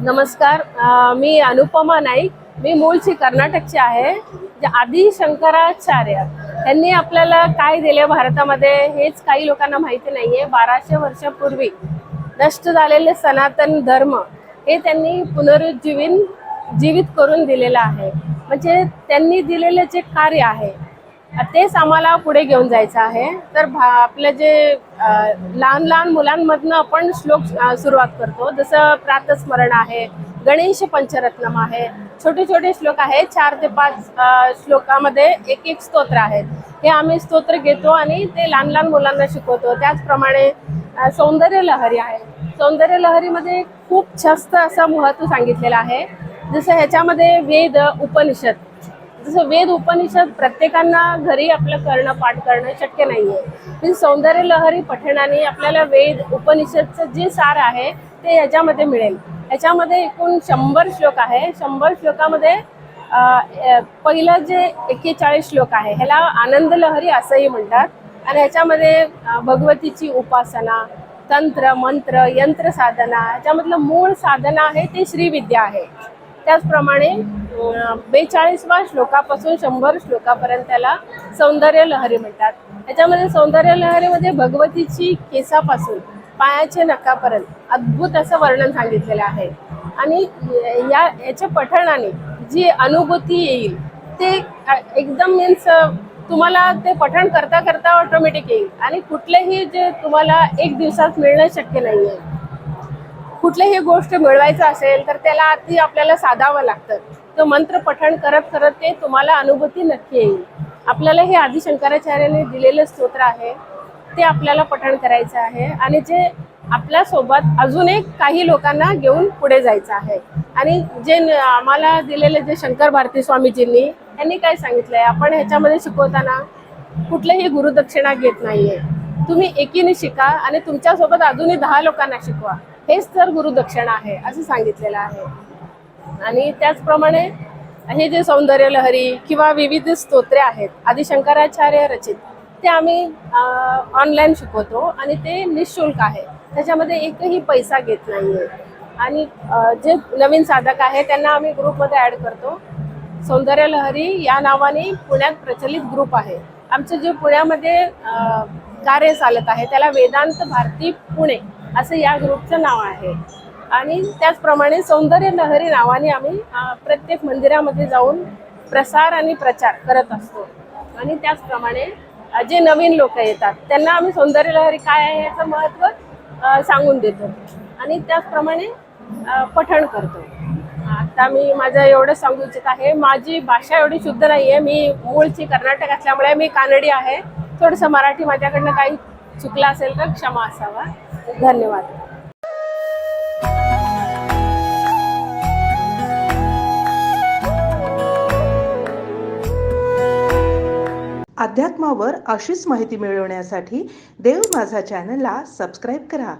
नमस्कार. मी अनुपमा नाईक. मी मूळची कर्नाटकची आहे. जे आदि शंकराचार्य यांनी आपल्याला काय दिले भारतामध्ये हेच काही लोकांना माहिती नाहीये. 1200 वर्षापूर्वी नष्ट झालेले सनातन धर्म हे त्यांनी जीवित करून दिलेलं आहे. म्हणजे त्यांनी दिलेले जे कार्य आहे तेच आम्हाला पुढे घेऊन जायचं आहे. तर आपले जे लहान लहान मुलांमधनं आपण श्लोक सुरुवात करतो. जसं प्रातस्मरण आहे, गणेश पंचरत्नम आहे, छोटे छोटे श्लोक आहेत. 4 ते 5 श्लोकामध्ये एक एक स्तोत्र आहेत. हे आम्ही स्तोत्र घेतो आणि ते लहान लहान मुलांना शिकवतो. त्याचप्रमाणे सौंदर्य लहरी आहे. सौंदर्य लहरीमध्ये खूप जास्त असं महत्त्व सांगितलेलं आहे. जसं ह्याच्यामध्ये वेद उपनिषद, जसं वेद उपनिषद प्रत्येकांना घरी आपलं पाठ करणं शक्य नाहीये. पण सौंदर्य लहरी पठणाने आपल्याला वेद उपनिषदचं जे सार आहे ते याच्यामध्ये मिळेल. याच्यामध्ये एकूण 100 श्लोक आहे. 100 श्लोकामध्ये पहिलं जे 41 श्लोक आहे ह्याला आनंद लहरी असंही म्हणतात. आणि ह्याच्यामध्ये भगवतीची उपासना, तंत्र मंत्र यंत्र साधना, ह्याच्यामधलं मूळ साधना आहे ते श्रीविद्या आहे. त्याचप्रमाणे 42व्या श्लोकापासून 100 श्लोकापर्यंत त्याला सौंदर्य लहरी म्हणतात. याच्यामध्ये सौंदर्य लहरीमध्ये भगवतीची केसापासून पायाचे नखापर्यंत अद्भुत असं वर्णन सांगितलेलं आहे. आणि याच्या पठणाने जी अनुभूती येईल ते एकदम मीन्स तुम्हाला ते पठण करता करता ऑटोमॅटिक येईल. आणि कुठलेही जे तुम्हाला एक दिवसात मिळणं शक्य नाही आहे. कुठलीही गोष्ट मिळवायचं असेल तर त्याला आधी आपल्याला साधावं लागतं. तो मंत्र पठण करत करत ते तुम्हाला अनुभूती नक्की येईल. आपल्याला हे आदि शंकराचार्यांनी दिलेलं स्तोत्र आहे ते आपल्याला पठण करायचं आहे. आणि जे आपल्यासोबत अजून एक काही लोकांना घेऊन पुढे जायचं आहे. आणि जे आम्हाला दिलेले जे शंकर भारती स्वामीजींनी यांनी काय सांगितलंय, आपण ह्याच्यामध्ये शिकवताना कुठल्याही गुरुदक्षिणा घेत नाहीये. तुम्ही एकीने शिका आणि तुमच्यासोबत अजूनही 10 लोकांना शिकवा. हेच तर गुरुदक्षिणा आहे असं सांगितलेलं आहे. आणि त्याचप्रमाणे हे जे सौंदर्य लहरी किंवा विविध स्तोत्रे आहेत आदि शंकराचार्य रचित ते आम्ही ऑनलाईन शिकवतो आणि ते निःशुल्क आहे. त्याच्यामध्ये एकही पैसा घेत नाहीये. आणि जे नवीन साधक आहे त्यांना आम्ही ग्रुपमध्ये ॲड करतो. सौंदर्य लहरी या नावाने पुण्यात प्रचलित ग्रुप आहे. आमचं जे पुण्यामध्ये कार्य चालत आहे त्याला वेदांत भारती पुणे असं या ग्रुपचं नाव आहे. आणि त्याचप्रमाणे सौंदर्य लहरी नावाने आम्ही प्रत्येक मंदिरामध्ये जाऊन प्रसार आणि प्रचार करत असतो. आणि त्याचप्रमाणे जे नवीन लोक येतात त्यांना आम्ही सौंदर्य लहरी काय आहे याचं महत्त्व सांगून देतो. आणि त्याचप्रमाणे पठण करतो. आता मी माझं एवढं सांगू इच्छित आहे. माझी भाषा एवढी शुद्ध नाही आहे. मी मूळची कर्नाटक असल्यामुळे मी कानडी आहे. थोडंसं मराठी माझ्याकडनं काही चुकलं असेल तर क्षमा असावा. धन्यवाद. अध्यात्मावर अशीच माहिती मिळवण्यासाठी देव माझा चॅनलला सबस्क्राईब करा.